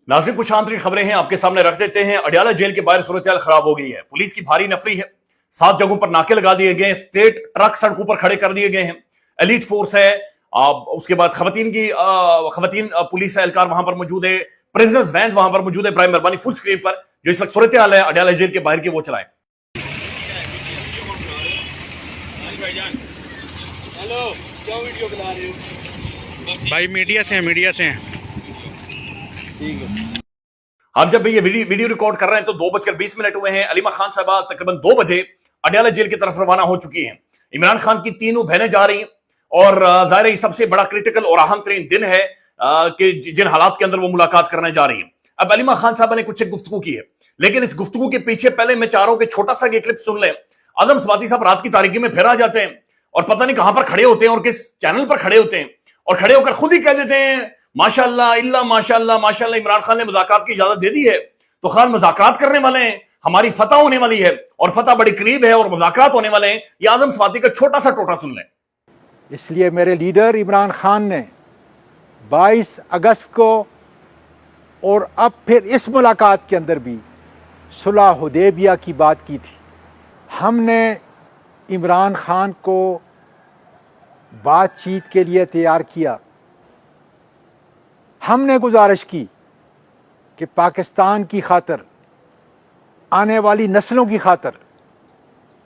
नाज़रीन, कुछ आंतरिक खबरें हैं आपके सामने रख देते हैं। अडियाला जेल के बाहर सूरत-ए-हाल खराब हो गई है। पुलिस की भारी नफरी है। 7 जगहों पर नाके लगा दिए गए, स्टेट ट्रक सड़कों पर खड़े कर दिए गए हैं। एलीट फोर्स है, उसके बाद खवातीन पुलिस एहलकार वहां पर मौजूद है। प्रिजनर्स वैन्स वहां पर मौजूद है। प्राइम मेहरबानी फुल स्क्रीन पर जो इस वक्त सूरत-ए-हाल है अडियाला जेल के बाहर की वो चलाएं। हेलो, क्या वीडियो बना रहे हो? भाई मीडिया से हैं। ठीक है। हम जब ये वीडियो रिकॉर्ड कर रहे हैं तो 2:20 हुए हैं। अलीमा खान साहबा तकरीबन 2 बजे अडियाला जेल की तरफ रवाना हो चुकी हैं। इमरान खान की तीनों बहनें जा रही हैं और जाहिर है सबसे बड़ा क्रिटिकल और अहम तरीन दिन है कि जिन हालात के अंदर वो मुलाकात करने जा रही हैं। अब अलीमा खान साहबा ने कुछ गुफ्तगू की है, लेकिन इस गुफ्तगू के पीछे पहले मैं चाह रहा हूं कि छोटा सा ये क्लिप सुन लें। आदम स्वाति साहब रात की तारीकी में फिर आ जाते हैं और पता नहीं कहां पर खड़े होते हैं और किस चैनल पर खड़े होते हैं और खड़े होकर खुद ही कह देते हैं माशाअल्लाह इल्ला माशाअल्लाह माशाअल्लाह इमरान खान ने मुज़ाकरात की इजाजत दे दी है। तो खान मुज़ाकरात करने वाले हैं, हमारी फतह होने वाली है और फतह बड़ी करीब है और मुज़ाकरात होने वाले हैं। ये आदम स्वाति का छोटा सा टोटा सुन लें। इसलिए मेरे लीडर इमरान खान ने 22 अगस्त को और अब फिर इस मुलाकात के अंदर भी सुलह हुदैबिया की बात की थी। हमने इमरान खान को बातचीत के लिए तैयार किया। हमने गुजारिश की कि पाकिस्तान की खातिर, आने वाली नस्लों की खातिर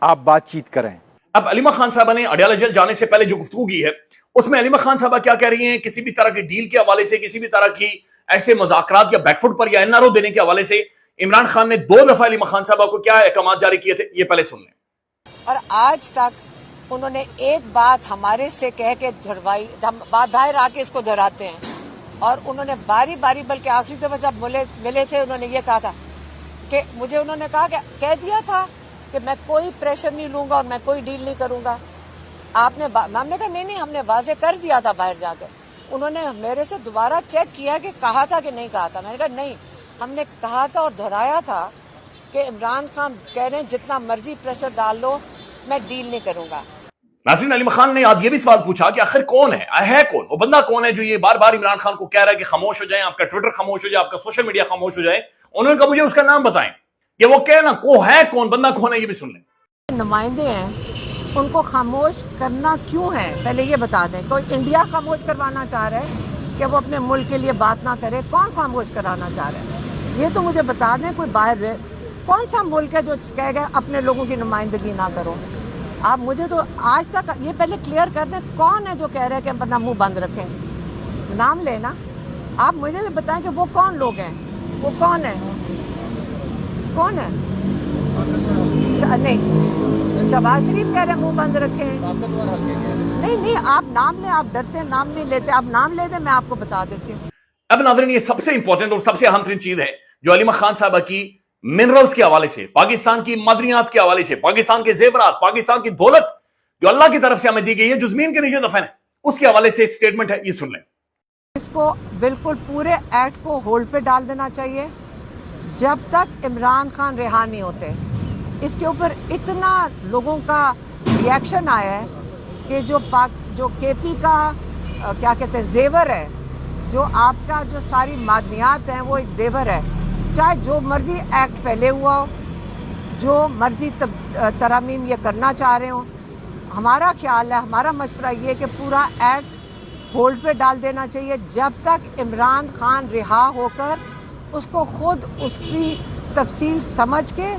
आप बातचीत करें। अब अलीमा खान साहबा ने अडियाला जेल जाने से पहले जो गुफ्तगू की है उसमें अलीमा खान साहबा क्या कह रही हैं, किसी भी तरह की डील के हवाले से, किसी भी तरह की ऐसे मुज़ाकरात या बैकफुट पर या एनआरओ देने के हवाले से इमरान खान ने 2 दफा अलीमा खान साहबा को क्या अहकाम जारी किए थे, ये पहले सुन लें। और आज तक उन्होंने एक बात हमारे से कह के धरवाई, हम बाहर आके इसको दोहराते हैं। और उन्होंने बारी बारी, बल्कि आखिरी दफा जब मिले थे उन्होंने ये कहा था कि मुझे उन्होंने कहा कि कह दिया था कि मैं कोई प्रेशर नहीं लूंगा और मैं कोई डील नहीं करूंगा। हमने कहा नहीं, हमने वाजे कर दिया था बाहर जाकर। उन्होंने मेरे से दोबारा चेक किया कि कहा था कि नहीं कहा था। मैंने कहा नहीं, हमने कहा था और दोहराया था कि इमरान खान कह रहे हैं जितना मर्जी प्रेशर डाल लो, मैं डील नहीं करूंगा। नाज़रीन, अलीमा खान ने आज ये भी सवाल पूछा कि आखिर कौन है कौन वो बंदा, कौन है जो ये बार बार इमरान खान को कह रहा है कि खामोश हो जाएं, आपका ट्विटर खामोश हो जाए, आपका सोशल मीडिया खामोश हो जाए। उन्होंने कहा मुझे उसका नाम बताएं कि वो कहना को है कौन, बंदा कौन है, ये भी सुन लें। नुमाइंदे हैं, उनको खामोश करना क्यों है पहले ये बता दें। कोई इंडिया खामोश करवाना चाह रहा है कि वो अपने मुल्क के लिए बात ना करे? कौन खामोश कराना चाह रहा है ये तो मुझे बता दें। कोई बाहर कौन सा मुल्क है जो कहेगा अपने लोगों की नुमाइंदगी ना करो? आप मुझे तो आज तक ये पहले क्लियर कर दें, कौन है जो कह रहे हैं कि हम अपना मुंह बंद रखें? नाम लेना, आप मुझे बताएं कि वो कौन लोग हैं, वो कौन है? कौन है? नहीं, शहबाज शरीफ कह रहे हैं मुंह बंद रखें। नहीं, आप नाम लें, आप डरते हैं, नाम नहीं लेते, आप नाम ले दें, मैं आपको बता देती हूँ। अब नाज़रीन, ये सबसे इंपॉर्टेंट और सबसे अहम तरीन चीज है जो अलीमा खान साहबा की मिनरल्स के हवाले से, पाकिस्तान की मदनियात के हवाले से, पाकिस्तान के जेवरात, पाकिस्तान की दौलत जो अल्लाह की तरफ से हमें दी गई है, जो जमीन के नीचे दफन है, उसके हवाले से स्टेटमेंट है, ये सुन लें। इसको बिल्कुल पूरे एक्ट को होल्ड पे डाल देना चाहिए जब तक इमरान खान रिहा नहीं होते। इसके ऊपर इतना लोगों का रिएक्शन आया है कि जो केपी का क्या कहते हैं जेवर है, जो आपका जो सारी मादनियात हैं वो एक जेवर है। चाहे जो मर्जी एक्ट पहले हुआ हो, जो मर्जी तरामीम ये करना चाह रहे हो, हमारा ख्याल है, हमारा मशवरा ये कि पूरा एक्ट होल्ड पे डाल देना चाहिए जब तक इमरान खान रिहा होकर उसको खुद उसकी तफसील समझ के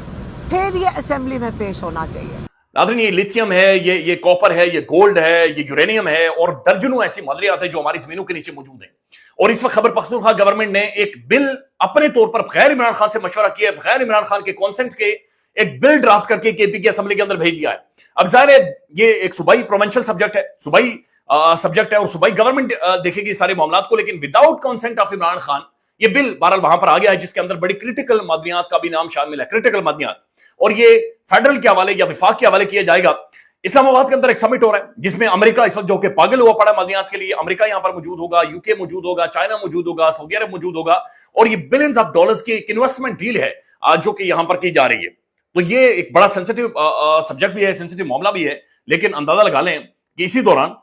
फिर ये असेंबली में पेश होना चाहिए। नाज़रीन, ये लिथियम है, ये कॉपर है, ये गोल्ड है, ये यूरेनियम है और दर्जनों ऐसी मादनियात है जो हमारी जमीनों के नीचे मौजूद है। और इस वक्त खैबर पख्तूनख्वा गवर्नमेंट ने एक बिल अपने तौर पर बगैर इमरान खान से मशवरा किया, बगैर इमरान खान के कॉन्सेंट के एक बिल ड्राफ्ट करके केपी की असेंबली के अंदर भेज दिया है। अब जाहिर है ये एक सूबाई प्रोविंशियल सब्जेक्ट है, सूबाई सब्जेक्ट है और सूबाई गवर्नमेंट देखेगी सारे मामला को, लेकिन without consent of Imran Khan ये बिल बहरहाल वहां पर आ गया है, जिसके अंदर बड़ी क्रिटिकल मादनियात का भी नाम शामिल है, क्रिटिकल मादनियात। और ये फेडरल के हवाले या विफाक के हवाले किया जाएगा। इस्लामाबाद के अंदर एक समिट हो रहा है जिसमें अमेरिका इस वक्त जो कि पागल हुआ पड़ा मादनियात के लिए, अमेरिका यहां पर मौजूद होगा, यूके मौजूद होगा, चाइना मौजूद होगा, सऊदी अरब मौजूद होगा और ये बिलियंस ऑफ डॉलर्स की एक इन्वेस्टमेंट डील है जो कि यहां पर की जा रही है। तो ये एक बड़ा सेंसिटिव सब्जेक्ट भी है, सेंसिटिव मामला भी है, लेकिन अंदाजा लगा लें कि इसी दौरान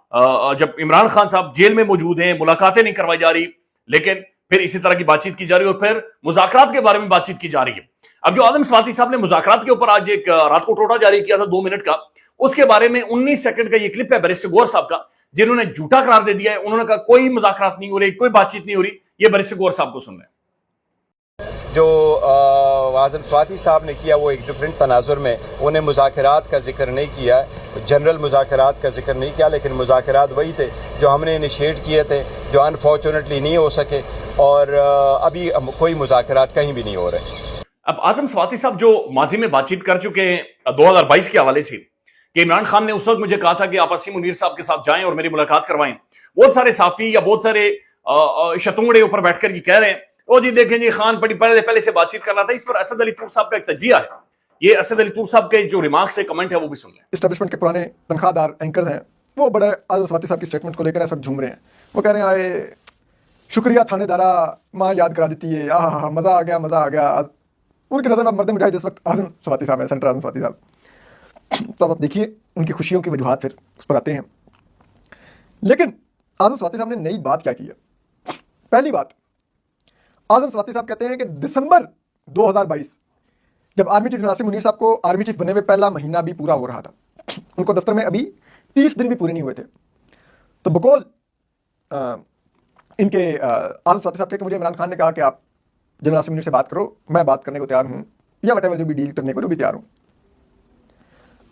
जब इमरान खान साहब जेल में मौजूद हैं, मुलाकातें नहीं करवाई जा रही, लेकिन پھر اسی طرح کی بات چیت کی جا رہی ہے اور پھر مذاکرات کے بارے میں بات چیت کی جا رہی ہے. اب جو آدم سواتی صاحب نے مذاکرات کے اوپر آج ایک رات کو ٹوٹا جاری کیا تھا 2 منٹ کا, اس کے بارے میں 19 سیکنڈ کا یہ کلپ ہے بیرسٹر گوہر صاحب کا, جنہوں نے جھوٹا قرار دے دیا ہے. انہوں نے کہا کوئی مذاکرات نہیں ہو رہی, کوئی بات چیت نہیں ہو رہی. یہ بیرسٹر گوہر صاحب کو سن رہے ہیں. جو اعظم سواتی صاحب نے کیا وہ ایک ڈفرینٹ تناظر میں, انہیں مذاکرات کا ذکر نہیں کیا, جنرل مذاکرات کا ذکر نہیں کیا, لیکن مذاکرات وہی تھے جو ہم نے انیشیٹ کیے تھے, جو انفارچونیٹلی نہیں ہو سکے, اور ابھی کوئی مذاکرات کہیں بھی نہیں ہو رہے. اب اعظم سواتی صاحب جو ماضی میں بات چیت کر چکے ہیں 2022 کے حوالے سے کہ عمران خان نے اس وقت مجھے کہا تھا کہ آپ اسیم منیر صاحب کے ساتھ جائیں اور میری ملاقات کروائیں, بہت سارے صحافی یا بہت سارے شتونگڑے اوپر بیٹھ کر یہ کہہ رہے ہیں او جی دیکھیں جی خان بڑی پہلے سے بات چیت کر رہا تھا. اس پر اسد علی طور صاحب کا ایک تجزیہ ہے, یہ اسد علی طور صاحب کے جو ریمارکس ہے, کمنٹ ہے, وہ بھی سن لیں. اسٹیبلشمنٹ کے پرانے تنخواہ دار اینکرز ہیں وہ بڑے اعظم سواتی صاحب کی اسٹیٹمنٹ کو لے کر اس وقت جھوم رہے ہیں. وہ کہہ رہے ہیں آئے شکریہ تھانے دارا, ماں یاد کرا دیتی ہے, آہا مزہ آ گیا مزہ آ گیا. ان کی نظر میں مرد مجاہد اس وقت اعظم سواتی صاحب ہیں, سینٹر اعظم سواتی صاحب. تو اب آپ دیکھیے ان کی خوشیوں کی وجوہات پھر اس پر آتے ہیں. لیکن اعظم سواتی صاحب نے نئی بات کیا کی ہے. پہلی بات, اعظم سواتی صاحب کہتے ہیں کہ دسمبر 2022 جب آرمی چیف ناصر منیر صاحب کو آرمی چیف بنے ہوئے پہلا مہینہ بھی پورا ہو رہا تھا, ان کو دفتر میں ابھی 30 دن بھی پورے نہیں ہوئے تھے, تو بقول ان کے اعظم سواتی صاحب کہ مجھے عمران خان نے کہا کہ آپ جنرل ناصر منیر سے بات کرو, میں بات کرنے کو تیار ہوں, یا وٹ ایور جو بھی ڈیل کرنے کو جو بھی تیار ہوں.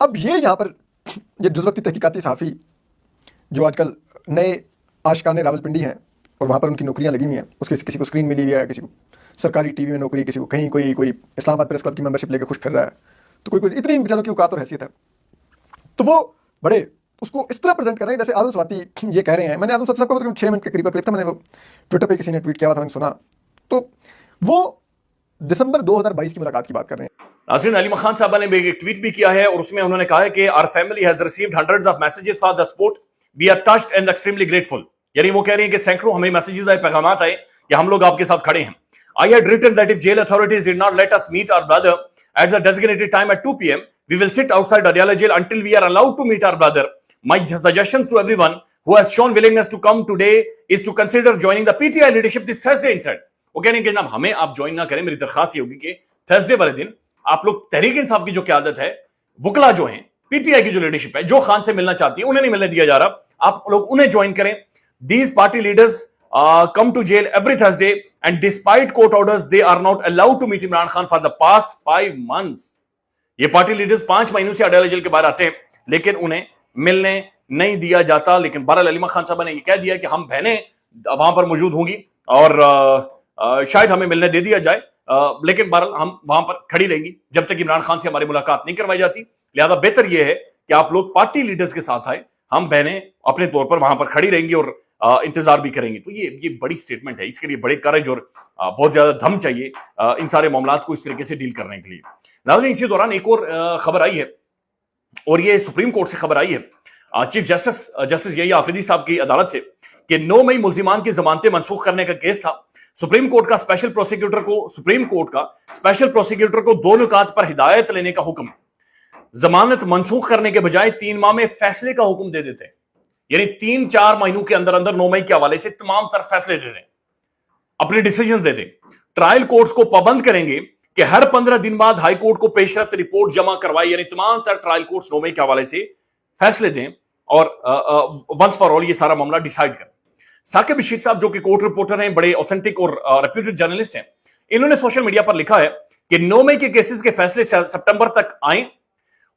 اب یہ یہاں پر یہ جزوقتی تحقیقاتی صحافی جو آج کل نئے آشقان راولپنڈی ہیں اور وہاں پر ان کی نوکریاں لگی ہوئی ہیں, اس کے کسی کو اسکرین ملی ہوئی ہے, کسی کو سرکاری ٹی وی میں نوکری, کسی کو کہیں کوئی اسلام آباد پریس کلب کی ممبرشپ لے کے خوش کر رہا ہے, تو کوئی اتنی بیچاروں کی اوقات اور حیثیت ہے, تو وہ بڑے اس کو اس طرح پریزنٹ کر رہے ہیں جیسے اعظم سواتی یہ کہہ رہے ہیں. میں نے اعظم سواتی صاحب کو 6 منٹ کے قریب کلپ تھا, میں نے وہ ٹویٹر پہ کسی نے ٹویٹ کیا ہوا تھا, میں نے سنا, تو وہ دسمبر 2022 کی ملاقات کی بات کر رہے ہیں. ناظرین, علی خان صاحبہ نے ایک ٹویٹ بھی کیا ہے اور اس میں انہوں نے کہا ہے کہ our family has received hundreds of messages for the support, we are touched and extremely grateful. یعنی وہ کہہ رہے ہیں کہ سینکڑوں ہمیں میسیجز آئے, پیغامات آئے کہ ہم لوگ آپ کے ساتھ کھڑے ہیں. I had written that if jail authorities did not let us meet our brother at the designated time at 2 p.m, we will sit outside Adiala jail until we are allowed to meet our brother. My suggestions to everyone who has shown willingness to come today is to consider joining the PTI leadership this Thursday instead. وہ کہہ رہے ہیں کہ جناب ہمیں آپ join نہ کریں, میری درخواست یہ ہوگی کہ تھرسڈے والے دن آپ لوگ تحریک انصاف کی جو قیادت ہے, وکلا جو ہیں, پی ٹی آئی کی جو لیڈرشپ ہے, جو خان سے ملنا چاہتی ہے انہیں نہیں ملنے دیا جا رہا, آپ لوگ انہیں جوائن کریں. These party leaders come to jail every Thursday and despite court orders they are not allowed to meet Imran Khan for the past 5 months. یہ پارٹی لیڈرز 5 مہینوں سے اڈیالہ جیل کے باہر آتے ہیں لیکن انہیں ملنے نہیں دیا جاتا. لیکن بہرحال علیمہ خان صاحبہ نے یہ کہہ دیا کہ ہم بہنیں وہاں پر موجود ہوں گی اور شاید ہمیں ملنے دے دیا جائے, لیکن بہرحال ہم وہاں پر کھڑی رہیں گی جب تک عمران خان سے ہماری ملاقات نہیں کروائی جاتی. لہذا بہتر یہ ہے کہ آپ لوگ پارٹی لیڈرز کے ساتھ آئے, ہم بہنیں اپنے طور پر وہاں پر کھڑی رہیں گی اور انتظار بھی کریں گے. تو یہ بڑی سٹیٹمنٹ ہے, اس کے لیے بڑے کرج اور بہت زیادہ دھم چاہیے ان سارے معاملات کو اس طریقے سے ڈیل کرنے کے لیے. ناظرین, اسی دوران ایک اور خبر آئی ہے اور یہ سپریم کورٹ سے خبر آئی ہے چیف جسٹس یحییٰ آفریدی صاحب کی عدالت سے کہ 9 مئی ملزمان کی ضمانتیں منسوخ کرنے کا کیس تھا. سپریم کورٹ کا اسپیشل پروسیکیوٹر کو 2 نکات پر ہدایت لینے کا حکم, ضمانت منسوخ کرنے کے بجائے 3 ماہ میں فیصلے کا حکم دے دیتے ہیں. یعنی 3-4 مہینوں کے اندر 9 مئی کے حوالے سے تمام تر فیصلے دے دیں, اپنے ڈیسیجن دے دیں. ٹرائل کورٹس کو پابند کریں گے کہ ہر 15 دن بعد ہائی کورٹ کو پیش رفت رپورٹ جمع کروائے. یعنی تمام تر ٹرائل کورٹس 9 مئی کے حوالے سے فیصلے دیں اور ونس فار آل یہ سارا معاملہ ڈیسائیڈ کریں. ثاقب بشیر صاحب جو کہ کورٹ رپورٹر ہیں, بڑے اوتھینٹک اور ریپیوٹڈ جرنلسٹ ہیں, انہوں نے سوشل میڈیا پر لکھا ہے کہ 9 مئی کے کیسز کے فیصلے سپٹمبر تک آئیں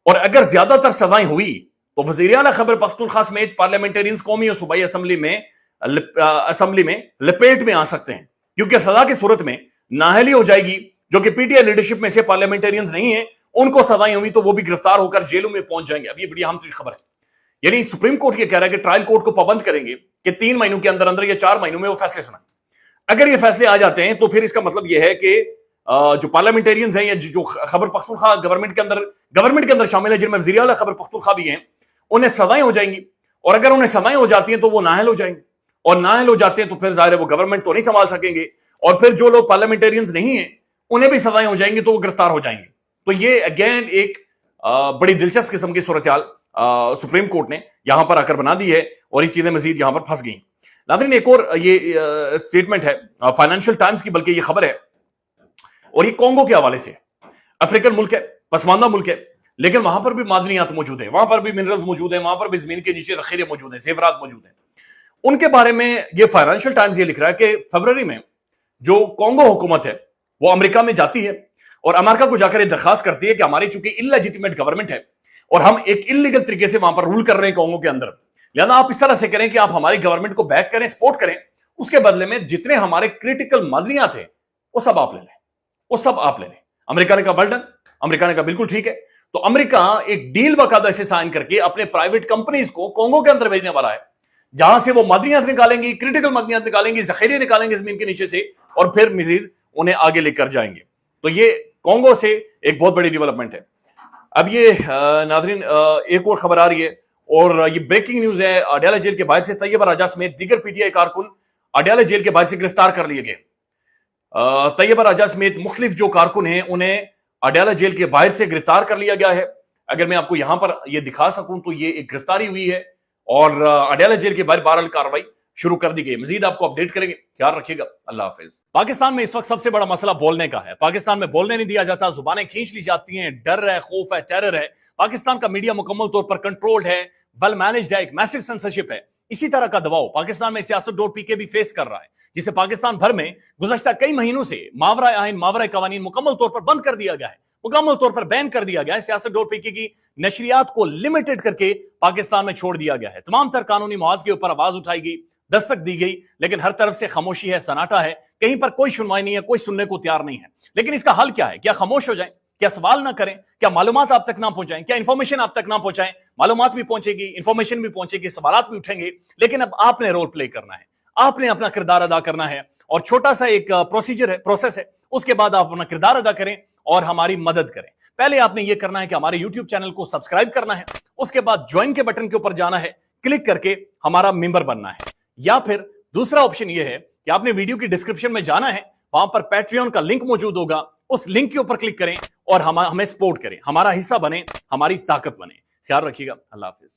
اور اگر زیادہ تر سزائیں ہوئی تو وزیر اعلیٰ خیبر پختونخوا سمیت پارلیمنٹرینز قومی اور صوبائی اسمبلی میں لپیٹ میں آ سکتے ہیں, کیونکہ سزا کی صورت میں نااہلی ہو جائے گی. جو کہ پی ٹی آئی لیڈرشپ میں سے پارلیمنٹرینز نہیں ہیں, ان کو سزائیں ہوئی تو وہ بھی گرفتار ہو کر جیلوں میں پہنچ جائیں گے. اب یہ بڑی اہم ترین خبر ہے. یعنی سپریم کورٹ یہ کہہ رہا ہے کہ ٹرائل کورٹ کو پابند کریں گے کہ 3 مہینوں کے اندر یا 4 مہینوں میں وہ فیصلے سنائیں. اگر یہ فیصلے آ جاتے ہیں تو پھر اس کا مطلب یہ ہے کہ جو پارلیمنٹرینز ہیں یا جو خیبر پختونخوا گورنمنٹ کے اندر شامل ہیں, جن میں وزیر اعلیٰ خیبر پختونخوا بھی ہیں, انہیں سزائیں ہو جائیں گی. اور اگر انہیں سزائیں ہو جاتی ہیں تو وہ نااہل ہو جائیں گے, اور نااہل ہو جاتے ہیں تو پھر ظاہر ہے وہ گورنمنٹ تو نہیں سنبھال سکیں گے, اور پھر جو لوگ پارلیمنٹرینز نہیں ہیں انہیں بھی سزائیں ہو جائیں گی تو وہ گرفتار ہو جائیں گے. تو یہ اگین ایک بڑی دلچسپ قسم کی صورتحال سپریم کورٹ نے یہاں پر آ کر بنا دی ہے اور یہ چیزیں مزید یہاں پر پھنس گئی. नाज़रीन, एक और ये स्टेटमेंट है फाइनेंशियल टाइम्स की, बल्कि ये खबर है, और ये कॉन्गो के हवाले से। अफ्रीकन मुल्क है, पसमानदा मुल्क है, लेकिन वहां पर भी मादनियात मौजूद है, वहां पर भी मिनरल्स मौजूद है, वहां पर भी जमीन के नीचे जखीरे मौजूद है, जेवरात मौजूद है। उनके बारे में ये फाइनेंशियल टाइम्स ये लिख रहा है कि फरवरी में जो कॉन्गो हुकूमत है वो अमेरिका में जाती है और अमेरिका को जाकर ये दरखास्त करती है कि हमारी चूंकि इलेजिटिमेट गवर्नमेंट है और हम एक इलीगल तरीके से वहां पर रूल कर रहे हैं कॉन्गो के अंदर, लिहाजा आप इस तरह से करें कि आप हमारी गवर्नमेंट को बैक करें, सपोर्ट करें, उसके बदले में जितने हमारे क्रिटिकल मादनियात थे वो सब आप ले लें, वो सब आप ले लें। अमेरिका ने कहा बर्डन, अमेरिका ने कहा बिल्कुल ठीक है। तो अमेरिका एक डील बाकायदा से साइन करके अपने प्राइवेट कंपनीज को कॉन्गो के अंदर भेजने वाला है, जहां से वो मादनियात निकालेंगी, क्रिटिकल मादनियात निकालेंगी, जखीरे निकालेंगे जमीन के नीचे से और फिर मजीद उन्हें आगे लेकर जाएंगे। तो ये कॉन्गो से एक बहुत बड़ी डेवलपमेंट है। अब ये नाज़रीन एक और खबर आ रही है और ये ब्रेकिंग न्यूज है। अडयाला जेल के बाहर से तैयबा राजा समेत दीगर पीटीआई कारकुन अडयाला जेल के बाहर से गिरफ्तार कर लिए गए। तैयबा राजा समेत मुख्तलिफ जो कारकुन हैं उन्हें अडयाला जेल के बाहर से गिरफ्तार कर लिया गया है। अगर मैं आपको यहां पर ये दिखा सकूं तो ये एक गिरफ्तारी हुई है और अडयाला जेल के बाहर बहरहाल कार्रवाई शुरू कर दी गई। मजीद आपको अपडेट करेंगे, ख्याल रखिएगा, अल्लाह हाफिज। पाकिस्तान में इस वक्त सबसे बड़ा मसला बोलने का है। पाकिस्तान में बोलने नहीं दिया जाता, जुबानें खींच ली जाती हैं, डर है, खौफ है, टेरर है। पाकिस्तान का मीडिया मुकम्मल तौर पर कंट्रोल्ड है, वेल मैनेज्ड है, एक मैसिव सेंसरशिप है। इसी तरह का दबाव पाकिस्तान में siyaset.pk भी फेस कर रहा है, जिसे पाकिस्तान भर में गुज़श्ता कई महीनों से मावरा आइन, मावरा कवानीन मुकम्मल तौर पर बंद कर दिया गया है, मुकम्मल तौर पर बैन कर दिया गया है। siyaset.pk की नशरियात को लिमिटेड करके पाकिस्तान में छोड़ दिया गया है। तमाम तर कानूनी मुआवजे के ऊपर आवाज उठाई गई, दस्तक दी गई, लेकिन हर तरफ से खामोशी है, सन्नाटा है, कहीं पर कोई सुनवाई नहीं है, कोई सुनने को तैयार नहीं है। लेकिन इसका हल क्या है? क्या खामोश हो जाएं? क्या सवाल ना करें? क्या मालूमात आप तक ना पहुंचाएं? क्या इंफॉर्मेशन आप तक ना पहुंचाएं? मालूमात भी पहुंचेगी, इंफॉर्मेशन भी पहुंचेगी, सवालात भी उठेंगे, लेकिन अब आपने रोल प्ले करना है, आपने अपना किरदार अदा करना है। और छोटा सा एक प्रोसीजर है, प्रोसेस है, उसके बाद आप अपना किरदार अदा करें और हमारी मदद करें। पहले आपने यह करना है कि हमारे यूट्यूब चैनल को सब्सक्राइब करना है, उसके बाद ज्वाइन के बटन के ऊपर जाना है, क्लिक करके हमारा मेंबर बनना है। या फिर दूसरा ऑप्शन यह है कि आपने वीडियो की डिस्क्रिप्शन में जाना है, वहां पर पैट्रियन का लिंक मौजूद होगा, उस लिंक के ऊपर क्लिक करें और हमें सपोर्ट करें, हमारा हिस्सा बने, हमारी ताकत बने। ख्याल रखिएगा, अल्लाह हाफिज।